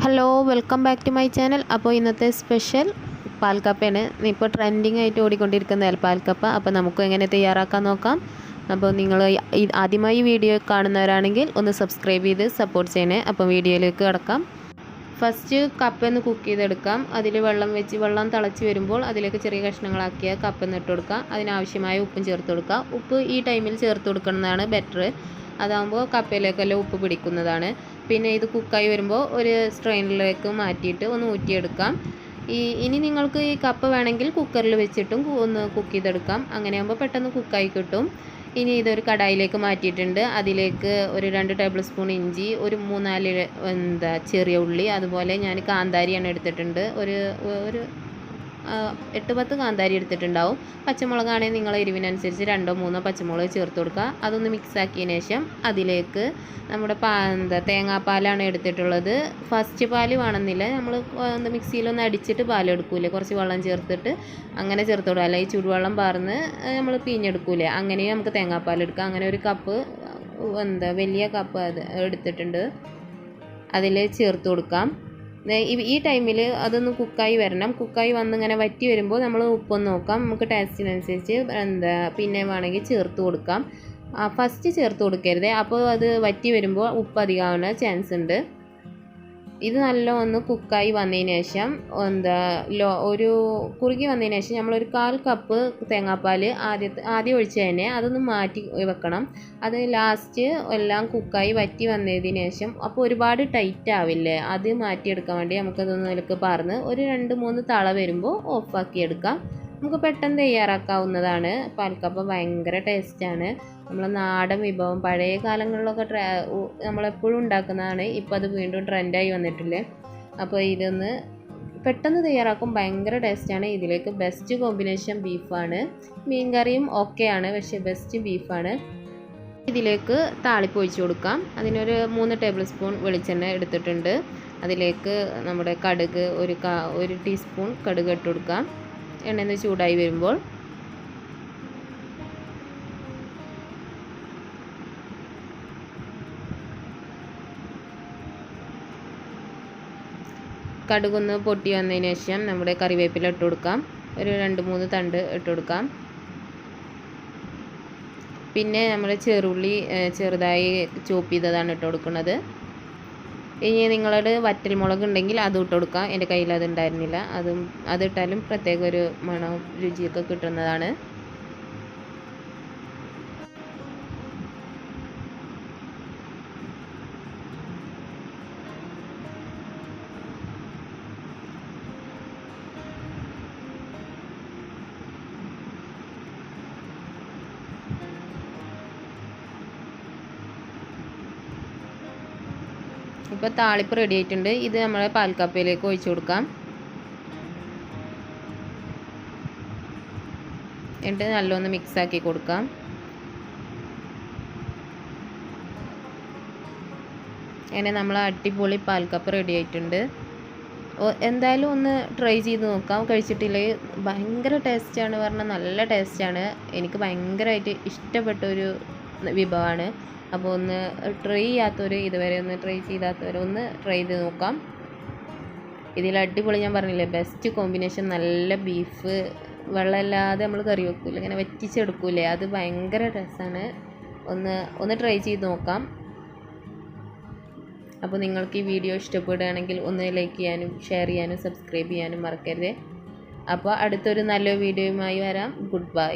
Hello welcome back to my channel. അപ്പോൾ ഇന്നത്തെ special പാൽക്കപ്പയാണ്. ഇപ്പോൾ ട്രെൻഡിങ് ആയിട്ട് ഓടിക്കൊണ്ടിരിക്കുന്ന പാൽക്കപ്പ. അപ്പോൾ നമുക്ക് എങ്ങനെ തയ്യാറാക്കാൻ നോക്കാം. അപ്പോൾ നിങ്ങൾ ആദ്യമായി വീഡിയോ കാണുന്നവരാണെങ്കിൽ ഒന്ന് സബ്സ്ക്രൈബ് ചെയ്ത് സപ്പോർട്ട് ചെയ്യണേ. അപ്പോൾ വീഡിയോയിലേക്ക് കിടക്കാം. ഫസ്റ്റ് കപ്പൊന്ന് കുക്ക് ചെയ്തെടുക്കാം. അതിൽ വെള്ളം തിളച്ച് വരുമ്പോൾ അതിലേക്ക് ചെറിയ കഷ്ണങ്ങളാക്കിയ കപ്പൊന്ന് ഇട്ട് കൊടുക്കാം. അതിനാവശ്യമായ ഉപ്പും ചേർത്ത് കൊടുക്കുക. ഉപ്പ് ഈ ടൈമിൽ ചേർത്ത് കൊടുക്കുന്നതാണ് ബെറ്റർ. അതാകുമ്പോൾ കപ്പയിലേക്കെല്ലാം ഉപ്പ് പിടിക്കുന്നതാണ്. പിന്നെ ഇത് കുക്കായി വരുമ്പോൾ ഒരു സ്ട്രെയിനിലേക്ക് മാറ്റിയിട്ട് ഒന്ന് ഊറ്റിയെടുക്കാം. ഇനി നിങ്ങൾക്ക് ഈ കപ്പ വേണമെങ്കിൽ കുക്കറിൽ വെച്ചിട്ടും ഒന്ന് കുക്ക് ചെയ്തെടുക്കാം. അങ്ങനെയാകുമ്പോൾ പെട്ടെന്ന് കുക്കായി കിട്ടും. ഇനി ഇതൊരു കടായിലേക്ക് മാറ്റിയിട്ടുണ്ട്. അതിലേക്ക് ഒരു 2 ടേബിൾ സ്പൂൺ ഇഞ്ചി, ഒരു 3-4 ചെറിയ ഉള്ളി, അതുപോലെ ഞാൻ കാന്താരിയാണ് എടുത്തിട്ടുണ്ട്. ഒരു 8-10 കാന്താരി എടുത്തിട്ടുണ്ടാവും. പച്ചമുളകാണെങ്കിൽ നിങ്ങളെ എരിവിനനുസരിച്ച് 2-3 പച്ചമുളക് ചേർത്ത് കൊടുക്കുക. അതൊന്ന് മിക്സ് ആക്കിയതിന് ശേഷം അതിലേക്ക് നമ്മുടെ തേങ്ങാപ്പാലാണ് എടുത്തിട്ടുള്ളത്. ഫസ്റ്റ് പാൽ വേണമെന്നില്ല, നമ്മൾ മിക്സിയിലൊന്ന് അടിച്ചിട്ട് പാലെടുക്കൂലേ, കുറച്ച് വെള്ളം ചേർത്തിട്ട് അങ്ങനെ ചേർത്ത് കൊടുക്കുക. അല്ലെങ്കിൽ ചൂടുവെള്ളം പാർന്ന് നമ്മൾ പിഴിഞ്ഞെടുക്കൂലേ, അങ്ങനെയും നമുക്ക് തേങ്ങാപ്പാൽ എടുക്കാം. അങ്ങനെ ഒരു കപ്പ് വലിയ കപ്പ് അത് എടുത്തിട്ടുണ്ട്, അതിൽ ചേർത്ത് കൊടുക്കാം. ഈ ടൈമിൽ അതൊന്ന് കുക്കായി വരണം. കുക്കായി വന്നിങ്ങനെ വറ്റി വരുമ്പോൾ നമ്മൾ ഉപ്പൊന്ന് നോക്കാം. നമുക്ക് ടേസ്റ്റിനനുസരിച്ച് പിന്നെ വേണമെങ്കിൽ ചേർത്ത് കൊടുക്കാം. ഫസ്റ്റ് ചേർത്ത് കൊടുക്കരുത്, അപ്പോൾ അത് വറ്റി വരുമ്പോൾ ഉപ്പ് അധികമാവാൻ ചാൻസ് ഉണ്ട്. ഇത് നല്ല ഒന്ന് കുക്കായി വന്നതിന് ശേഷം ഒരു കുറുകി വന്നതിന് ശേഷം നമ്മളൊരു 1/4 കപ്പ് തേങ്ങാപ്പാൽ ആദ്യം ഒഴിച്ച് തന്നെ അതൊന്ന് മാറ്റി വെക്കണം. അത് ലാസ്റ്റ് എല്ലാം കുക്കായി വറ്റി വന്നതിന് ശേഷം, അപ്പോൾ ഒരുപാട് ടൈറ്റ് ആവില്ലേ, അത് മാറ്റിയെടുക്കാൻ വേണ്ടി നമുക്കതൊന്നിലേക്ക് പാർന്ന് ഒരു 2-3 തള വരുമ്പോൾ ഓഫാക്കി എടുക്കാം. നമുക്ക് പെട്ടെന്ന് തയ്യാറാക്കാവുന്നതാണ്. പാൽക്കപ്പ ഭയങ്കര ടേസ്റ്റാണ്. നമ്മളെ നാടൻ വിഭവം, പഴയ കാലങ്ങളിലൊക്കെ നമ്മളെപ്പോഴും ഉണ്ടാക്കുന്നതാണ്. ഇപ്പോൾ അത് വീണ്ടും ട്രെൻഡായി വന്നിട്ടില്ലേ. അപ്പോൾ ഇതൊന്ന് പെട്ടെന്ന് തയ്യാറാക്കും, ഭയങ്കര ടേസ്റ്റാണ്. ഇതിലേക്ക് ബെസ്റ്റ് കോമ്പിനേഷൻ ബീഫാണ്. മീൻ കറിയും ഓക്കെയാണ്, പക്ഷേ ബെസ്റ്റ് ബീഫാണ്. ഇതിലേക്ക് താളിപ്പ് ഒഴിച്ച് കൊടുക്കാം. അതിനൊരു 3 ടേബിൾ സ്പൂൺ വെളിച്ചെണ്ണ എടുത്തിട്ടുണ്ട്. അതിലേക്ക് നമ്മുടെ കടുക് ഒരു ടീസ്പൂൺ കടുക് ഇട്ട് കൊടുക്കാം. എണ്ണ ചൂടായി വരുമ്പോൾ കടുകൊന്ന് പൊട്ടി വന്നതിന് ശേഷം നമ്മുടെ കറിവേപ്പില ഇട്ട് കൊടുക്കാം. ഒരു 2-3 തണ്ട് ഇട്ട് കൊടുക്കാം. പിന്നെ നമ്മൾ ചെറുള്ളി ചെറുതായി ചോപ്പ് ചെയ്തതാണ് ഇട്ട് കൊടുക്കുന്നത്. ഇനി നിങ്ങളുടെ വറ്റൽമുളക് ഉണ്ടെങ്കിൽ അതും ഇട്ട് കൊടുക്കാം. എൻ്റെ കയ്യിൽ അത് ഉണ്ടായിരുന്നില്ല, അതിട്ടാലും പ്രത്യേക ഒരു മണവും രുചിയൊക്കെ കിട്ടുന്നതാണ്. ഇപ്പോൾ താളിപ്പ് റെഡി ആയിട്ടുണ്ട്. ഇത് നമ്മളെ പാൽക്കപ്പയിലേക്ക് ഒഴിച്ചു കൊടുക്കാം. എന്നിട്ട് നല്ലൊന്ന് മിക്സാക്കി കൊടുക്കാം. അങ്ങനെ നമ്മൾ അടിപൊളി പാൽക്കപ്പ റെഡി ആയിട്ടുണ്ട്. എന്തായാലും ഒന്ന് ട്രൈ ചെയ്ത് നോക്കാം. കഴിച്ചിട്ടില്ലെങ്കിൽ ഭയങ്കര ടേസ്റ്റാണ് പറഞ്ഞാൽ നല്ല ടേസ്റ്റാണ്. എനിക്ക് ഭയങ്കരമായിട്ട് ഇഷ്ടപ്പെട്ടൊരു വിഭവമാണ്. അപ്പോൾ ഒന്ന് ട്രൈ ചെയ്യാത്തവർ, ഇതുവരെ ഒന്ന് ട്രൈ ചെയ്താത്തവർ ഒന്ന് ട്രൈ ചെയ്ത് നോക്കാം. ഇതിൽ അടിപൊളി ഞാൻ പറഞ്ഞില്ലേ, ബെസ്റ്റ് കോമ്പിനേഷൻ നല്ല ബീഫ്. വെള്ളമില്ലാതെ നമ്മൾ കറി വെക്കൂല, ഇങ്ങനെ വറ്റിച്ചെടുക്കൂലേ, അത് ഭയങ്കര രസമാണ്. ഒന്ന് ട്രൈ ചെയ്ത് നോക്കാം. അപ്പോൾ നിങ്ങൾക്ക് ഈ വീഡിയോ ഇഷ്ടപ്പെടുകയാണെങ്കിൽ ഒന്ന് ലൈക്ക് ചെയ്യാനും ഷെയർ ചെയ്യാനും സബ്സ്ക്രൈബ് ചെയ്യാനും മറക്കരുത്. അപ്പോൾ അടുത്തൊരു നല്ല വീഡിയോയുമായി വരാം. Good bye.